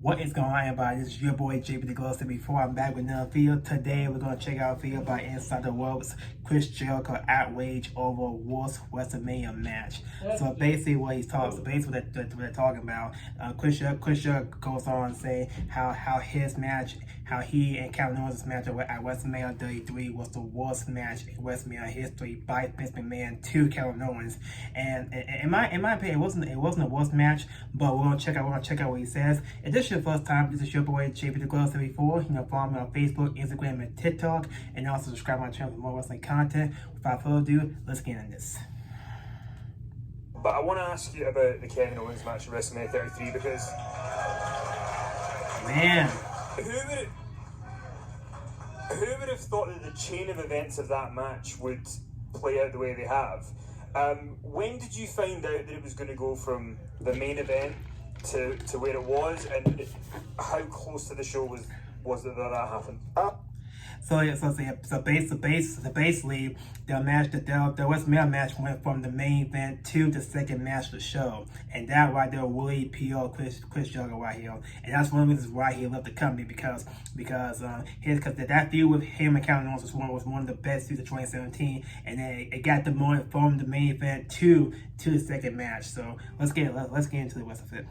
What is going on, everybody? This is your boy JPTHEGLOVE74. I'm back with another video. Today we're going to check out a video by Inside the Ropes, Chris Jericho outrage over worst WrestleMania match. So basically what he's talking, what they're talking about, Chris Jericho goes on saying how his match, how he and Kevin Owens' match at WrestleMania 33 was the worst match in WrestleMania history by Vince McMahon to Kevin Owens. And in my opinion, it wasn't a worst match, but we're gonna check out what he says. If this is your first time, this is your boy JPTHEGLOVE74. You know, follow me on Facebook, Instagram, and TikTok, and also subscribe to my channel for more wrestling content. Without further ado, let's get into this. But I want to ask you about the Kevin Owens match at WrestleMania 33 because Man, who would have thought that the chain of events of that match would play out the way they have? When did you find out that it was going to go from the main event to where it was, and how close to the show was it that happened? Basically, the match, the WrestleMania match went from the main event to the second match of the show, and that right there really PO Chris Jericho right here, and that's one of the reasons why he left the company because that feud with him and Kevin Owens was one of the best feuds of 2017, and then it got the moment from the main event to the second match. So let's get into the rest of it.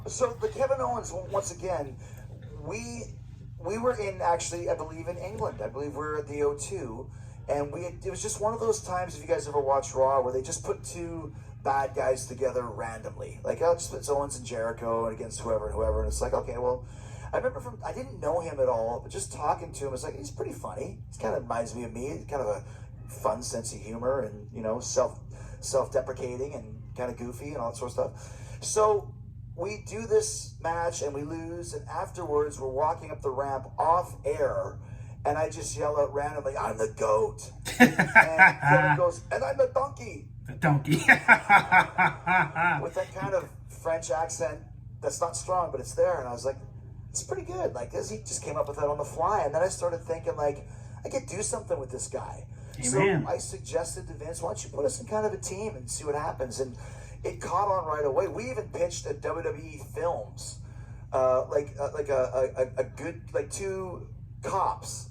So the Kevin Owens, once again, we were in, actually, I believe in England. I believe we were at the O2, and it was just one of those times, if you guys ever watch Raw, where they just put two bad guys together randomly. Like, oh, just put Owens and Jericho and against whoever, and it's like, okay, well, I remember I didn't know him at all, but just talking to him, it's like, he's pretty funny. He kind of reminds me of me. He's kind of a fun sense of humor and, you know, self-deprecating and kind of goofy and all that sort of stuff. So we do this match and we lose, and afterwards we're walking up the ramp off air, and I just yell out randomly, "I'm the GOAT." And Kevin goes, "And I'm the donkey." The donkey. With that kind of French accent that's not strong, but it's there. And I was like, it's pretty good. Like, he just came up with that on the fly. And then I started thinking, like, I could do something with this guy. Amen. So I suggested to Vince, why don't you put us in kind of a team and see what happens? And it caught on right away. We even pitched at WWE Films, like a good, like, two cops,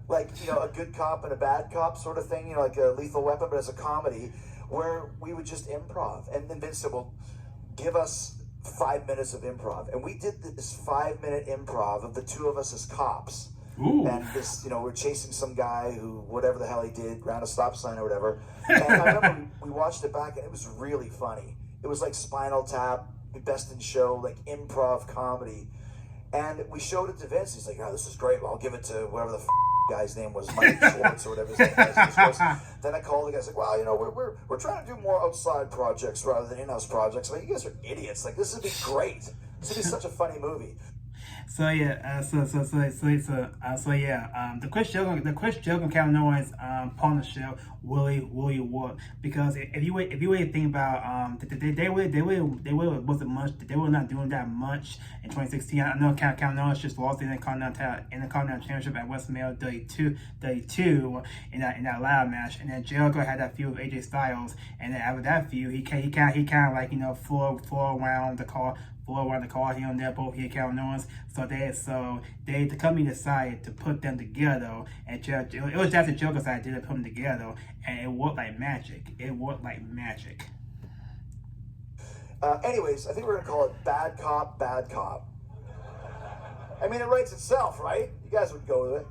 like, you know, a good cop and a bad cop sort of thing, you know, like a Lethal Weapon, but as a comedy, where we would just improv. And then Vince said, well, give us 5 minutes of improv. And we did this 5-minute improv of the two of us as cops. Ooh. And this, you know, we're chasing some guy who, whatever the hell he did, ran a stop sign or whatever. And I remember we watched it back, and it was really funny. It was like Spinal Tap, Best in Show, like improv comedy. And we showed it to Vince. He's like, "Oh, this is great. Well, I'll give it to whoever the guy's name was, Mike Schwartz or whatever his name was." Then I called the guys, like, "Well, you know, we're trying to do more outside projects rather than in-house projects. Like, you guys are idiots. Like, this would be great. This would be such a funny movie." So yeah, the Chris Jericho and Kevin Owens partnership really worked, because if you really think about they were not doing that much in 2016. I know Kevin Owens just lost the Intercontinental Championship at WrestleMania 32 in that ladder match, and then Jericho had that feud with AJ Styles, and then after that feud he kind of like, you know, floor around the car here and there, both here Kevin Owens. So the company decided to put them together, and it was just the Jericho's idea to put them together, and it worked like magic. Anyways, I think we're gonna call it Bad Cop, Bad Cop. I mean, it writes itself, right? You guys would go with it.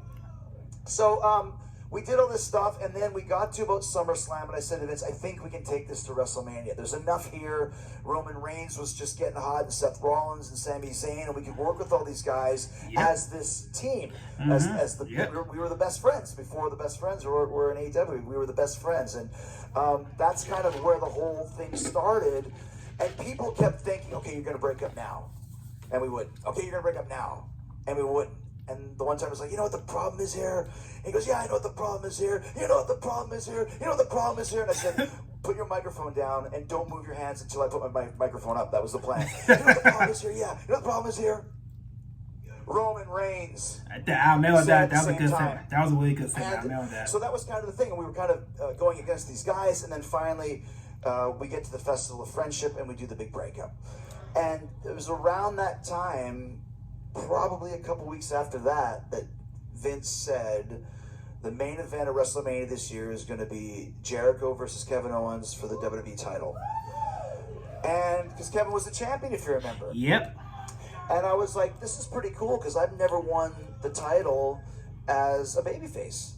So we did all this stuff, and then we got to about SummerSlam, and I said to Vince, I think we can take this to WrestleMania. There's enough here. Roman Reigns was just getting hot, and Seth Rollins and Sami Zayn, and we could work with all these guys as this team. We were the best friends before the best friends were in AEW. We were the best friends, and that's kind of where the whole thing started. And people kept thinking, okay, you're going to break up now. And we wouldn't. Okay, you're going to break up now. And we wouldn't. And the one time I was like, you know what the problem is here? And he goes, yeah, I know what the problem is here. You know what the problem is here? You know what the problem is here? And I said, put your microphone down and don't move your hands until I put my microphone up. That was the plan. You know what the problem is here? Yeah. You know what the problem is here? Roman Reigns. I remember that. That was a good segment. That was a really good segment. I remember that. So that was kind of the thing. And we were kind of going against these guys. And then finally, we get to the Festival of Friendship and we do the big breakup. And it was around that time, probably a couple weeks after that, that Vince said the main event of WrestleMania this year is going to be Jericho versus Kevin Owens for the WWE title. And because Kevin was the champion, if you remember. Yep. And I was like, this is pretty cool because I've never won the title as a babyface.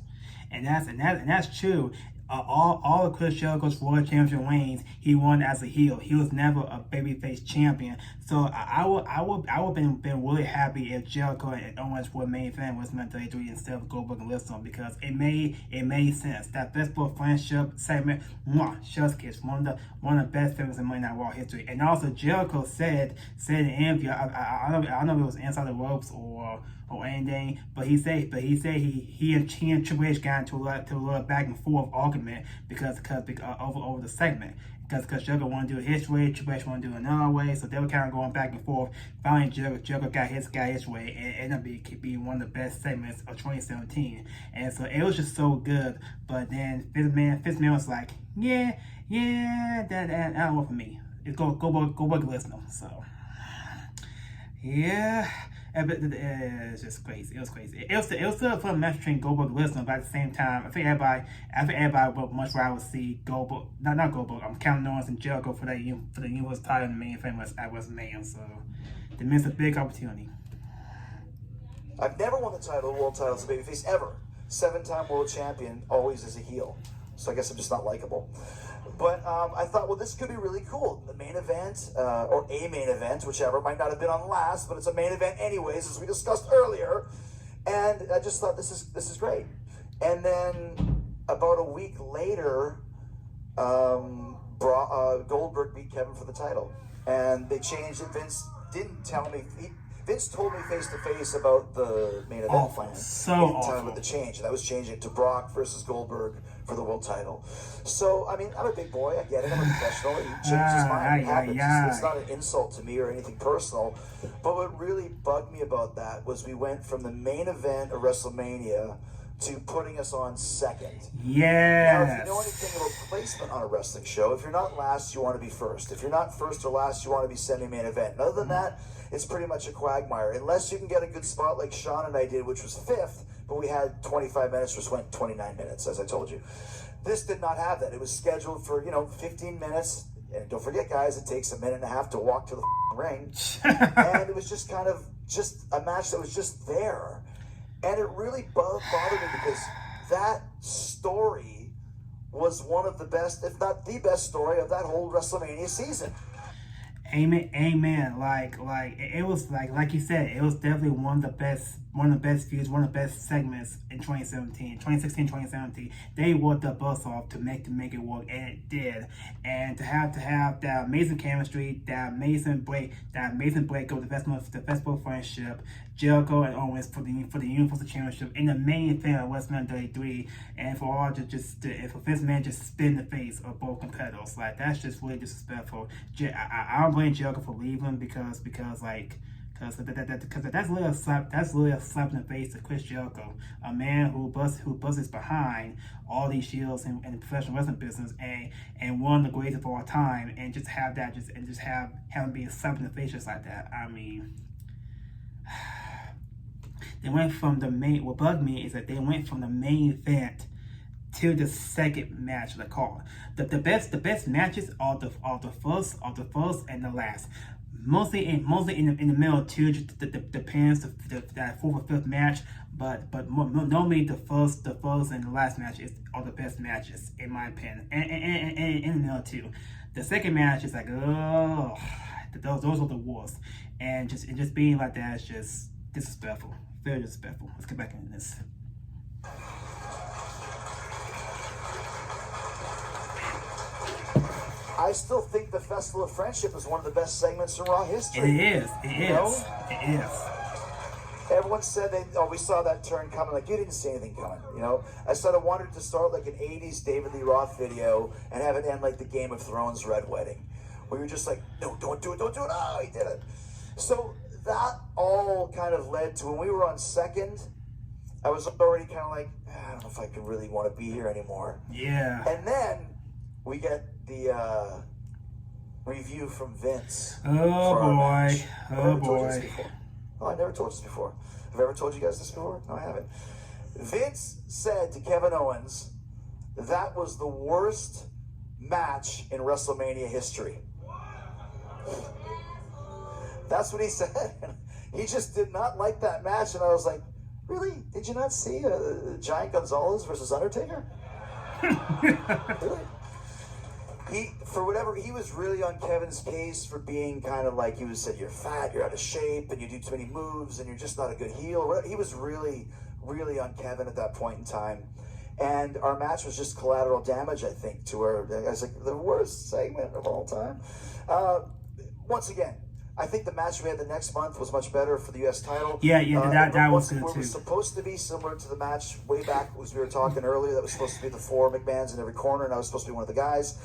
And that's true. All of Chris Jericho's World Championship reigns, he won as a heel. He was never a babyface champion. So I would been really happy if Jericho and Owens were main event was meant to do instead of Goldberg and Lesnar, because it made sense. That Festival of Friendship segment, chef's kiss, one of the best segments in Monday Night Raw history. And also Jericho said in an interview, I don't know if it was Inside the Ropes or anything, but he said he and Triple H got into a little back and forth argument because over the segment. Because Jericho wanted to do it his way, Triple H wanted to do it another way, so they were kind of going back and forth. Finally, Jericho got his way, and it ended up being one of the best segments of 2017. And so it was just so good. But then Fitzman was like, yeah, that don't work for me. It's go back Lesnar. So yeah. It's just crazy. It was crazy. It was still a fun match between Goldberg and Lesnar, but at the same time, I think everybody would much rather see Goldberg, not Goldberg. I'm counting Owens and Jericho for the U.S. title in the main event at WrestleMania. So they missed a big opportunity. I've never won the world title as a babyface ever. 7-time world champion, always as a heel. So I guess I'm just not likable. But I thought, well, this could be really cool. The main event, or a main event, whichever, might not have been on last, but it's a main event anyways, as we discussed earlier. And I just thought, this is great. And then about a week later, Goldberg beat Kevin for the title. And they changed it. Vince didn't tell me. Vince told me face to face about the main event plan. So he didn't tell me awful. about the change. That was changing it to Brock versus Goldberg for the world title. So, I mean, I'm a big boy. I get it. I'm a professional. He changed his mind. It happens. It's not an insult to me or anything personal. But what really bugged me about that was we went from the main event of WrestleMania to putting us on second. Yes. Now, if you know anything about placement on a wrestling show, if you're not last, you want to be first. If you're not first or last, you want to be semi-main event. And other than that, it's pretty much a quagmire. Unless you can get a good spot like Sean and I did, which was 5th, but we had 25 minutes, which went 29 minutes, as I told you. This did not have that. It was scheduled for, 15 minutes. And don't forget, guys, it takes a minute and a half to walk to the ring. And it was just kind of just a match that was just there. And it really bothered me because that story was one of the best, if not the best story of that whole WrestleMania season. Amen. Like it was like you said, it was definitely one of the best views, one of the best segments in 2017. They worked the bus off to make it work, and it did. And to have that amazing chemistry, that amazing break of the Festival of Friendship, Jericho and Owens for the Universal Championship in the main event of WrestleMania 33, and for all and for Vince McMahon just spit in the face of both competitors. Like, that's just really disrespectful. I don't blame Jericho for leaving because that's really a slap. That's really a slap in the face to Chris Jericho, a man who busts behind all these shields in the professional wrestling business, and one of the greatest of all time, and just have him being slapped in the face just like that. I mean, they went from the main. What bugged me is that they went from the main event to the second match of the card. The best matches are the first and the last. Mostly in the middle too. Just depends that 4th or 5th match. But normally the first and the last match are the best matches in my opinion. And in the middle too. The second match is like, oh, those are the worst. And just being like that is just disrespectful. Very disrespectful. Let's get back into this. I still think the Festival of Friendship is one of the best segments in Raw history. It is. Everyone said we saw that turn coming. Like, you didn't see anything coming, I said I wanted to start like an 80s David Lee Roth video and have it end like the Game of Thrones Red Wedding, where you're just like, no, don't do it. Oh, he did it. So that all kind of led to when we were on second, I was already kind of like, I don't know if I can really want to be here anymore. Yeah. And then we get the review from Vince. Oh for our boy. match. Oh boy. Oh, I never told you this before. Have I ever told you guys this before? No, I haven't. Vince said to Kevin Owens, that was the worst match in WrestleMania history. That's what he said. He just did not like that match, and I was like, really? Did you not see Giant Gonzalez versus Undertaker? Really? He was really on Kevin's case for being kind of like, he said, you're fat, you're out of shape, and you do too many moves, and you're just not a good heel. He was really, really on Kevin at that point in time. And our match was just collateral damage, I think, to her. I was like, the worst segment of all time. Once again, I think the match we had the next month was much better for the U.S. title. Yeah, that was good too. It was supposed to be similar to the match way back, as we were talking earlier. That was supposed to be the 4 McMahons in every corner, and I was supposed to be one of the guys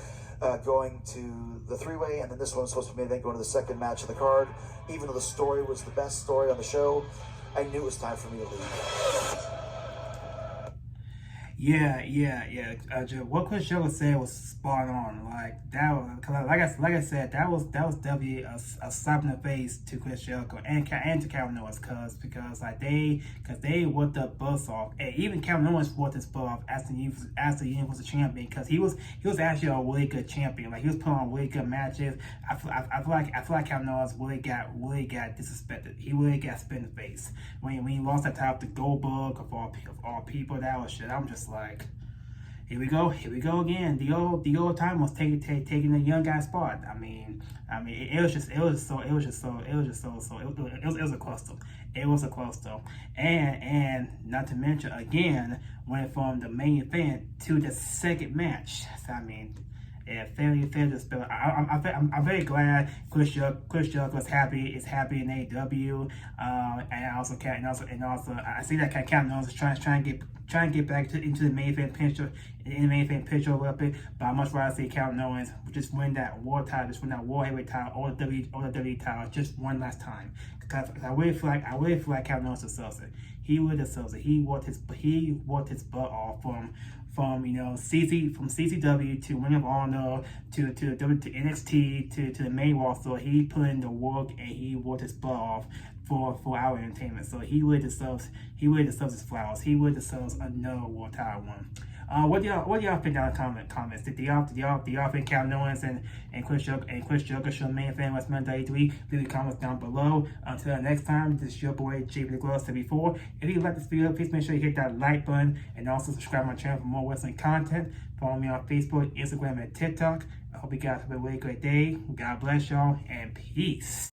going to the 3-way, and then this one was supposed to be going to the second match of the card. Even though the story was the best story on the show, I knew it was time for me to leave. Yeah. What Chris Jericho said was spot on. Like that was, like I said, that was definitely a slap in the face to Chris Jericho and to Kevin Owens, because they worked the buzz off, and even Kevin Owens worked his butt off as the Universal Champion, because he was actually a really good champion. Like he was putting on really good matches. I feel like Kevin Owens really got disrespected. He really got spit in the face when he lost that title to Goldberg of all people. That was shit. I'm just like, here we go again. The old time was taking the young guy's spot. I mean, it was a cluster. It was a cluster, and not to mention again, went from the main event to the second match. So, I mean, yeah, fairly to spell. I'm very glad Chris Jericho is happy in AEW, and also I see that Kevin Owens is trying to get back into the main event picture a little bit, but I much rather see Kevin Owens just win that world heavyweight title, or the WWE title, just one last time. Because I really feel like Kevin Owens deserves it. He really deserves it. He worked his butt off from CCW to Ring of Honor to NXT to the main roster. He put in the work and he worked his butt off for our entertainment. So he really deserves his flowers. He really deserves another world title one. What do y'all think down in the comments? Did y'all think Kevin Owens and Chris Jericho should main event WrestleMania 33? Leave the comments down below. Until next time, this is your boy JPTHEGLOVE74. If you like this video, please make sure you hit that like button and also subscribe to my channel for more wrestling content. Follow me on Facebook, Instagram, and TikTok. I hope you guys have a really great day. God bless y'all and peace.